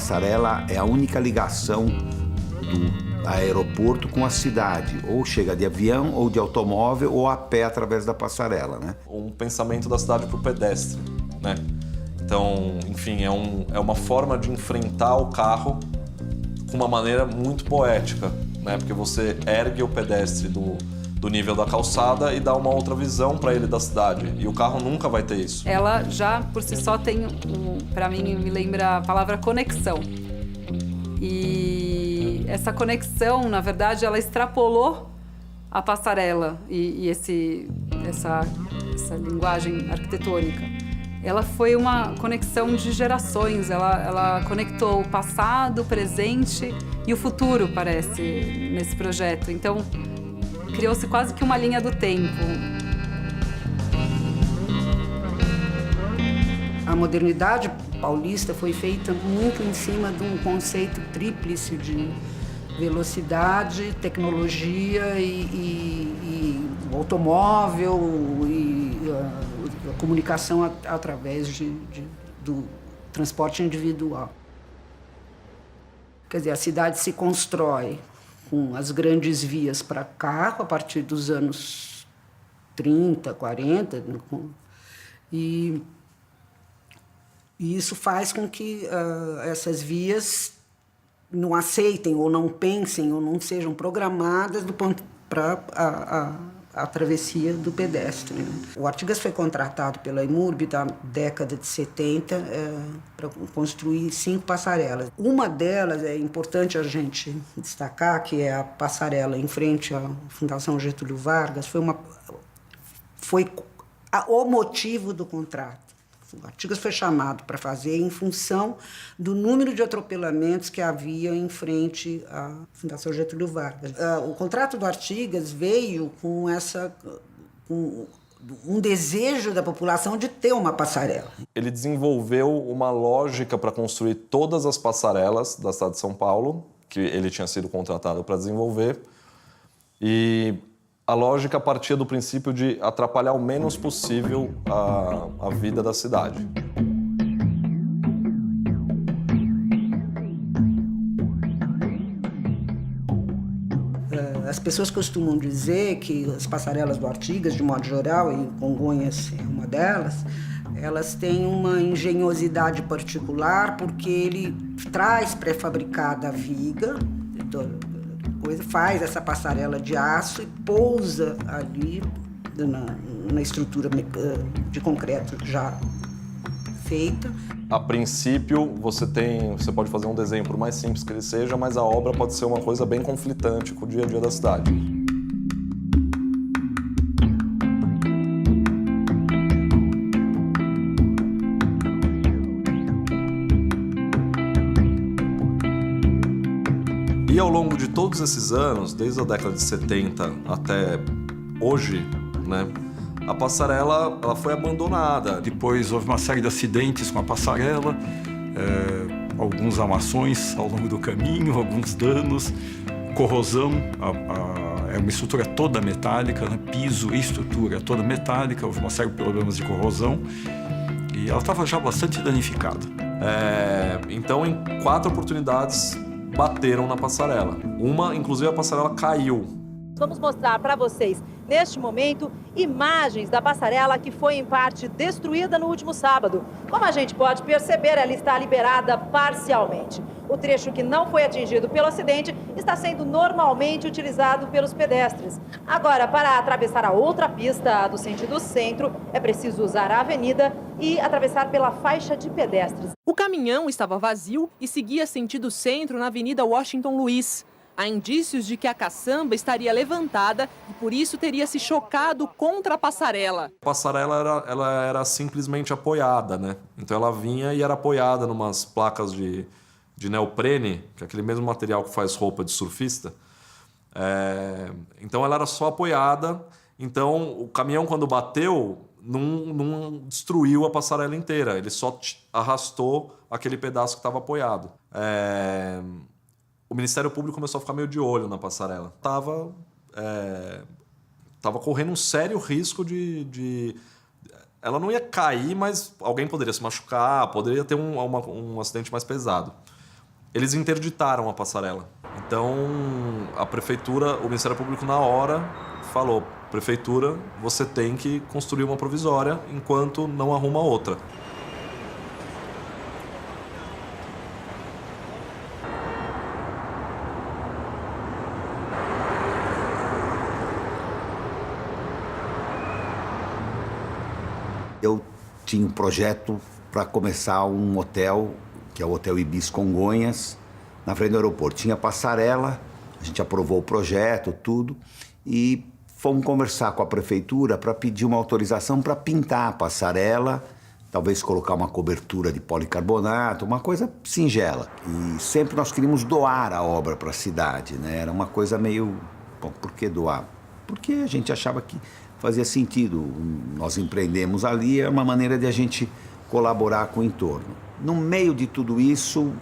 passarela é a única ligação do aeroporto com a cidade. Ou chega de avião, ou de automóvel, ou a pé através da passarela, né? Um pensamento da cidade para o pedestre, né? Então, enfim, é uma forma de enfrentar o carro com uma maneira muito poética, né? Porque você ergue o pedestre do nível da calçada e dá uma outra visão para ele da cidade. E o carro nunca vai ter isso. Ela já, por si só, tem, para mim, me lembra a palavra conexão. E essa conexão, na verdade, ela extrapolou a passarela e essa linguagem arquitetônica. Ela foi uma conexão de gerações, ela conectou o passado, o presente e o futuro, parece, nesse projeto. Então, criou-se quase que uma linha do tempo. A modernidade paulista foi feita muito em cima de um conceito tríplice de velocidade, tecnologia e automóvel e a comunicação através do transporte individual. Quer dizer, a cidade se constrói com as grandes vias para carro a partir dos anos 30, 40, e isso faz com que essas vias não aceitem ou não pensem ou não sejam programadas para a travessia do pedestre. O Artigas foi contratado pela Imurb na década de 70 para construir 5 passarelas. Uma delas é importante a gente destacar, que é a passarela em frente à Fundação Getúlio Vargas, foi o motivo do contrato. O Artigas foi chamado para fazer em função do número de atropelamentos que havia em frente à Fundação Getúlio Vargas. O contrato do Artigas veio com um desejo da população de ter uma passarela. Ele desenvolveu uma lógica para construir todas as passarelas da cidade de São Paulo, que ele tinha sido contratado para desenvolver, e a lógica partia do princípio de atrapalhar o menos possível a vida da cidade. As pessoas costumam dizer que as passarelas do Artigas, de modo geral, e Congonhas é uma delas, elas têm uma engenhosidade particular porque ele traz pré-fabricada a viga, faz essa passarela de aço e pousa ali na estrutura de concreto já feita. A princípio, você pode fazer um desenho, por mais simples que ele seja, mas a obra pode ser uma coisa bem conflitante com o dia a dia da cidade. E ao longo de todos esses anos, desde a década de 70 até hoje, né, a passarela ela foi abandonada. Depois houve uma série de acidentes com a passarela, alguns amassões ao longo do caminho, alguns danos, corrosão, é uma estrutura toda metálica, né, piso e estrutura toda metálica, houve uma série de problemas de corrosão e ela estava já bastante danificada. Então, em 4 oportunidades, bateram na passarela. Uma, inclusive, a passarela caiu. Vamos mostrar para vocês, neste momento, imagens da passarela que foi, em parte, destruída no último sábado. Como a gente pode perceber, ela está liberada parcialmente. O trecho que não foi atingido pelo acidente está sendo normalmente utilizado pelos pedestres. Agora, para atravessar a outra pista do sentido centro, é preciso usar a avenida e atravessar pela faixa de pedestres. O caminhão estava vazio e seguia sentido centro na Avenida Washington Luiz. Há indícios de que a caçamba estaria levantada e por isso teria se chocado contra a passarela. A passarela ela era simplesmente apoiada, né? Então ela vinha e era apoiada numas placas de neoprene, que é aquele mesmo material que faz roupa de surfista. Então ela era só apoiada. Então o caminhão, quando bateu, não destruiu a passarela inteira. Ele só arrastou aquele pedaço que estava apoiado. O Ministério Público começou a ficar meio de olho na passarela. Tava correndo um sério risco de... Ela não ia cair, mas alguém poderia se machucar, poderia ter um acidente mais pesado. eles interditaram a passarela. Então, a prefeitura, o Ministério Público, na hora, falou: prefeitura, você tem que construir uma provisória enquanto não arruma outra. Eu tinha um projeto para começar um hotel, que é o Hotel Ibis Congonhas, na frente do aeroporto. Tinha passarela, a gente aprovou o projeto, tudo, e fomos conversar com a prefeitura para pedir uma autorização para pintar a passarela, talvez colocar uma cobertura de policarbonato, uma coisa singela. E sempre nós queríamos doar a obra para a cidade, né? Era uma coisa meio... Bom, por que doar? Porque a gente achava que fazia sentido. Nós empreendemos ali, é uma maneira de a gente colaborar com o entorno. No meio de tudo isso,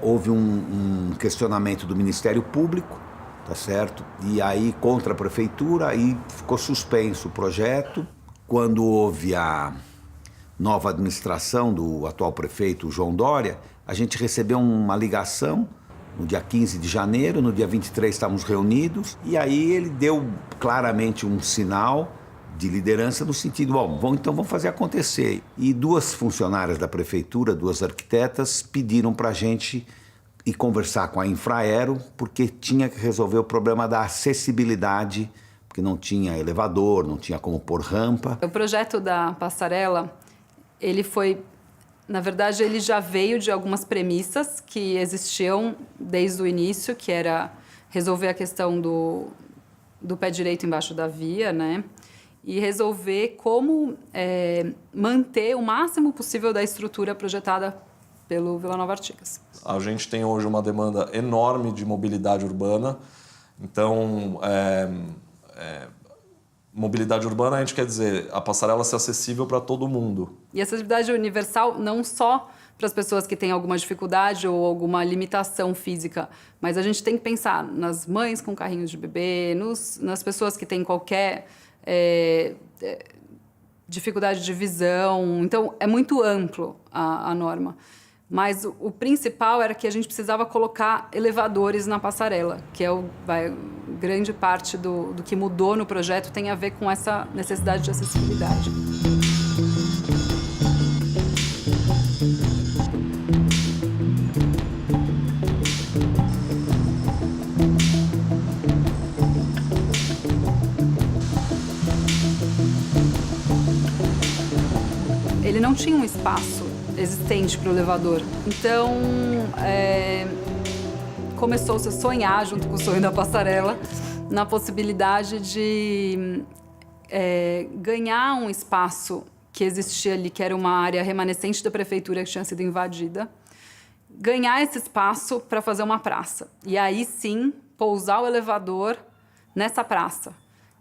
houve um questionamento do Ministério Público, tá certo? E aí, contra a prefeitura, aí ficou suspenso o projeto. Quando houve a nova administração do atual prefeito, João Dória, a gente recebeu uma ligação no dia 15 de janeiro, no dia 23 estávamos reunidos, e aí ele deu claramente um sinal de liderança no sentido, então vamos fazer acontecer. E duas funcionárias da prefeitura, duas arquitetas, pediram para a gente ir conversar com a Infraero, porque tinha que resolver o problema da acessibilidade, porque não tinha elevador, não tinha como pôr rampa. O projeto da passarela, ele foi... Na verdade, ele já veio de algumas premissas que existiam desde o início, que era resolver a questão do pé direito embaixo da via, né? E resolver como manter o máximo possível da estrutura projetada pelo Vila Nova Artigas. A gente tem hoje uma demanda enorme de mobilidade urbana, então... mobilidade urbana, a gente quer dizer a passarela ser acessível para todo mundo. E acessibilidade universal não só para as pessoas que têm alguma dificuldade ou alguma limitação física, mas a gente tem que pensar nas mães com carrinhos de bebê, nas pessoas que têm qualquer dificuldade de visão. Então, é muito amplo a norma. Mas o principal era que a gente precisava colocar elevadores na passarela, que é grande parte do que mudou no projeto tem a ver com essa necessidade de acessibilidade. Ele não tinha um espaço existente para o elevador. Então, começou-se a sonhar, junto com o sonho da passarela, na possibilidade de ganhar um espaço que existia ali, que era uma área remanescente da prefeitura que tinha sido invadida, ganhar esse espaço para fazer uma praça. E aí, sim, pousar o elevador nessa praça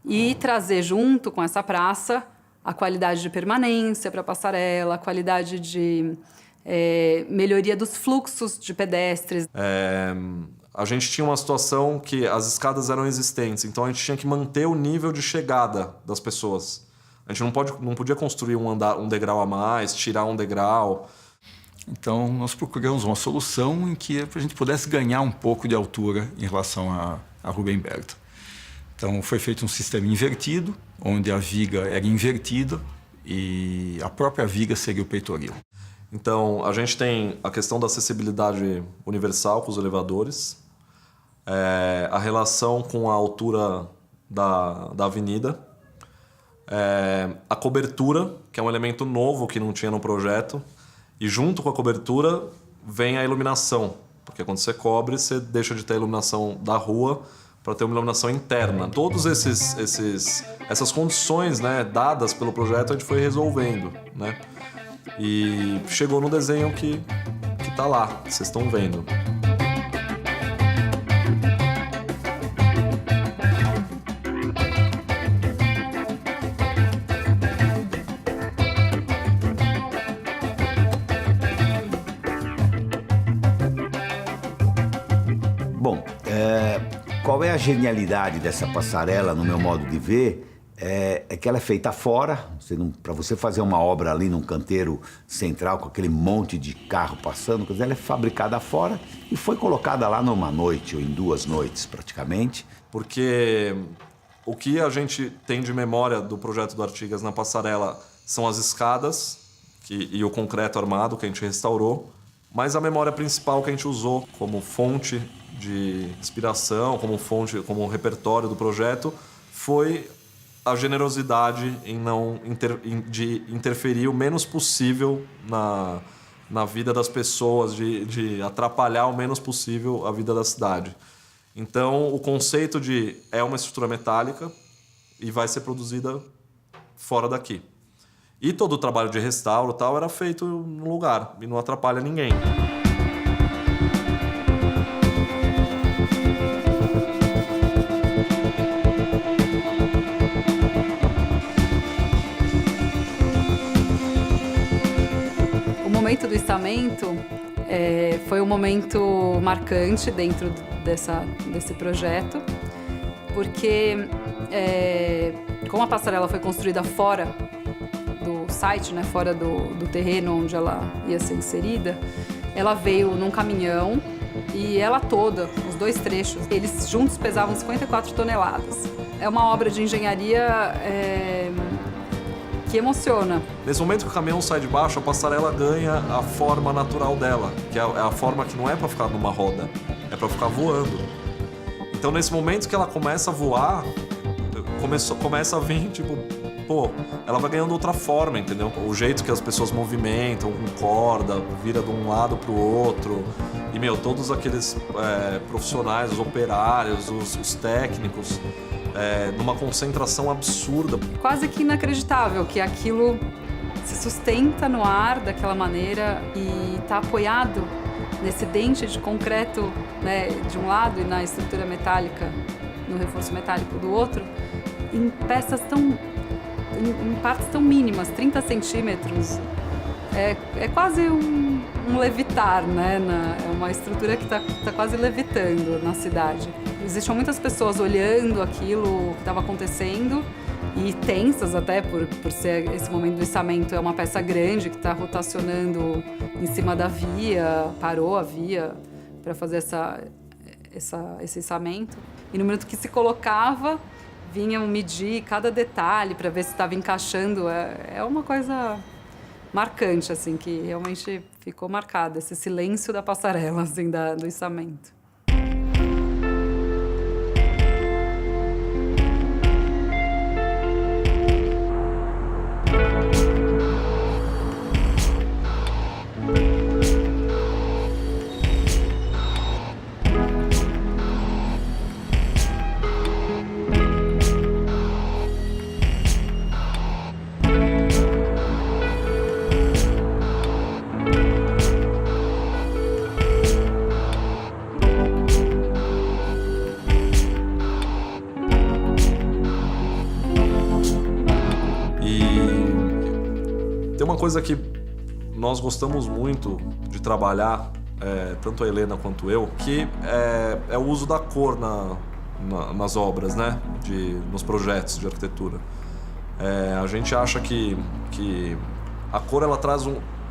e trazer junto com essa praça a qualidade de permanência para a passarela, a qualidade de melhoria dos fluxos de pedestres. A gente tinha uma situação que as escadas eram existentes, então a gente tinha que manter o nível de chegada das pessoas. A gente não podia construir um degrau a mais, tirar um degrau. Então, nós procuramos uma solução em que a gente pudesse ganhar um pouco de altura em relação à Rubem Berto. Então, foi feito um sistema invertido, onde a viga era invertida e a própria viga seria o peitoril. Então, a gente tem a questão da acessibilidade universal com os elevadores, a relação com a altura da avenida, a cobertura, que é um elemento novo que não tinha no projeto, e junto com a cobertura vem a iluminação, porque quando você cobre, você deixa de ter a iluminação da rua para ter uma iluminação interna. Todas essas condições, né, dadas pelo projeto, a gente foi resolvendo, né? E chegou no desenho que tá lá, que vocês estão vendo. Bom, qual é a genialidade dessa passarela, no meu modo de ver? é que ela é feita fora. Para você fazer uma obra ali num canteiro central com aquele monte de carro passando, quer dizer, ela é fabricada fora e foi colocada lá numa noite ou em 2 noites praticamente. Porque o que a gente tem de memória do projeto do Artigas na passarela são as escadas e o concreto armado que a gente restaurou, mas a memória principal que a gente usou como fonte de inspiração, como repertório do projeto, foi a generosidade de interferir o menos possível na vida das pessoas, de atrapalhar o menos possível a vida da cidade. Então, o conceito é uma estrutura metálica e vai ser produzida fora daqui. E todo o trabalho de restauro e tal era feito no lugar e não atrapalha ninguém. O momento do içamento foi um momento marcante dentro desse projeto, porque como a passarela foi construída fora do site, né, fora do terreno onde ela ia ser inserida, ela veio num caminhão e ela toda, os 2 trechos, eles juntos pesavam 54 toneladas. É uma obra de engenharia que emociona. Nesse momento que o caminhão sai de baixo, a passarela ganha a forma natural dela, que é a forma que não é para ficar numa roda, é para ficar voando. Então, nesse momento que ela começa a voar, começa a vir, tipo, ela vai ganhando outra forma, entendeu? O jeito que as pessoas movimentam, com corda, vira de um lado pro outro. E, todos aqueles profissionais, os operários, os técnicos, numa concentração absurda. Quase que inacreditável que aquilo se sustenta no ar daquela maneira e está apoiado nesse dente de concreto, né, de um lado e na estrutura metálica, no reforço metálico do outro, em peças em partes tão mínimas, 30 centímetros. É quase um levitar, né? É uma estrutura que está quase levitando na cidade. Existiam muitas pessoas olhando aquilo que estava acontecendo e tensas até por ser esse momento do içamento. É uma peça grande que está rotacionando em cima da via, parou a via para fazer esse içamento. E no momento que se colocava, vinham medir cada detalhe para ver se estava encaixando. É uma coisa marcante, assim, que realmente ficou marcada, esse silêncio da passarela, assim, do içamento. Uma coisa que nós gostamos muito de trabalhar, tanto a Helena quanto eu, que é o uso da cor nas obras, né? Nos projetos de arquitetura. A gente acha que a cor ela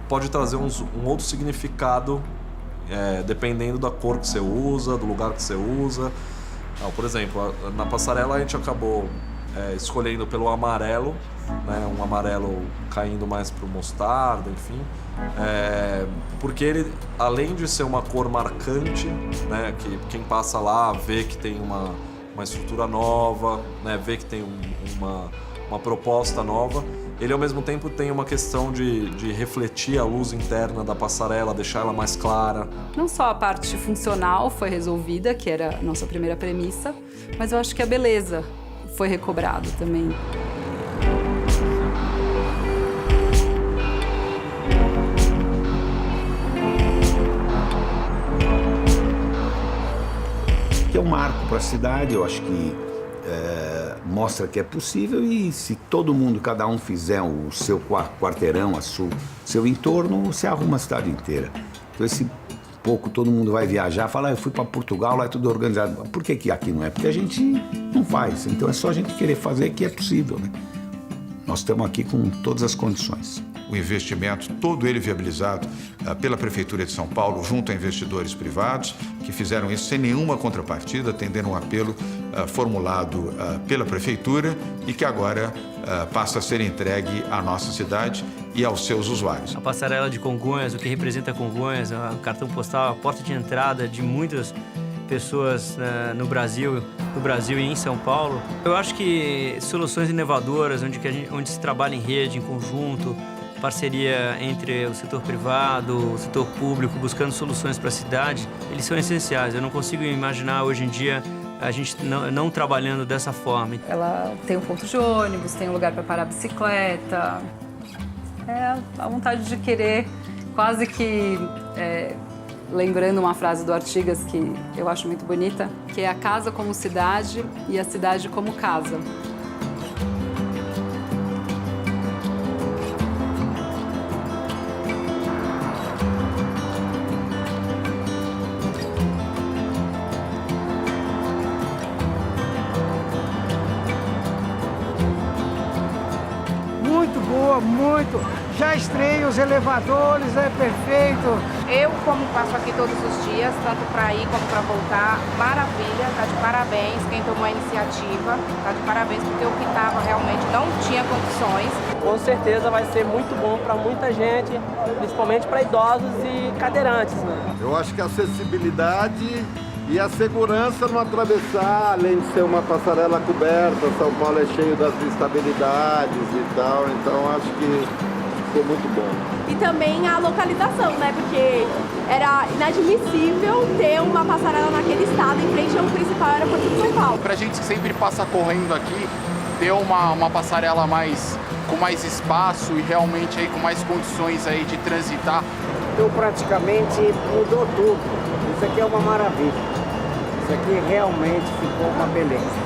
pode trazer um outro significado dependendo da cor que você usa, do lugar que você usa. Por exemplo, na passarela a gente acabou escolhendo pelo amarelo, né, um amarelo caindo mais para o mostarda, enfim, porque ele, além de ser uma cor marcante, né, que quem passa lá vê que tem uma estrutura nova, né, vê que tem uma proposta nova, ele ao mesmo tempo tem uma questão de refletir a luz interna da passarela, deixar ela mais clara. Não só a parte funcional foi resolvida, que era a nossa primeira premissa, mas eu acho que a beleza foi recobrada também. Que é um marco para a cidade, eu acho que mostra que é possível, e se todo mundo, cada um fizer o seu quarteirão, seu entorno, você arruma a cidade inteira. Então esse pouco todo mundo vai viajar, fala, eu fui para Portugal, lá é tudo organizado. Por que aqui não é? Porque a gente não faz. Então é só a gente querer fazer que é possível, né? Nós estamos aqui com todas as condições. O investimento, todo ele viabilizado pela Prefeitura de São Paulo, junto a investidores privados, que fizeram isso sem nenhuma contrapartida, atendendo um apelo formulado pela Prefeitura e que agora passa a ser entregue à nossa cidade e aos seus usuários. A passarela de Congonhas, o que representa Congonhas, o cartão postal, a porta de entrada de muitas pessoas no Brasil e em São Paulo. Eu acho que soluções inovadoras, onde se trabalha em rede, em conjunto, parceria entre o setor privado, o setor público, buscando soluções para a cidade, eles são essenciais. Eu não consigo imaginar hoje em dia a gente não trabalhando dessa forma. Ela tem um ponto de ônibus, tem um lugar para parar a bicicleta. É a vontade de querer, quase que lembrando uma frase do Artigas que eu acho muito bonita, que é a casa como cidade e a cidade como casa. Muito boa, muito. Já estreiei os elevadores, é perfeito. Eu, como passo aqui todos os dias, tanto para ir como para voltar, maravilha, tá de parabéns. Quem tomou a iniciativa, tá de parabéns, porque o que estava realmente não tinha condições. Com certeza vai ser muito bom para muita gente, principalmente para idosos e cadeirantes, né? Eu acho que a acessibilidade e a segurança no atravessar, além de ser uma passarela coberta, São Paulo é cheio das instabilidades e tal, então acho que ficou muito bom. E também a localização, né? Porque era inadmissível ter uma passarela naquele estado em frente ao principal aeroporto de São Paulo. Pra gente que sempre passa correndo aqui, ter uma passarela com mais espaço e realmente aí com mais condições aí de transitar. Então praticamente mudou tudo. Isso aqui é uma maravilha. Isso aqui realmente ficou uma beleza.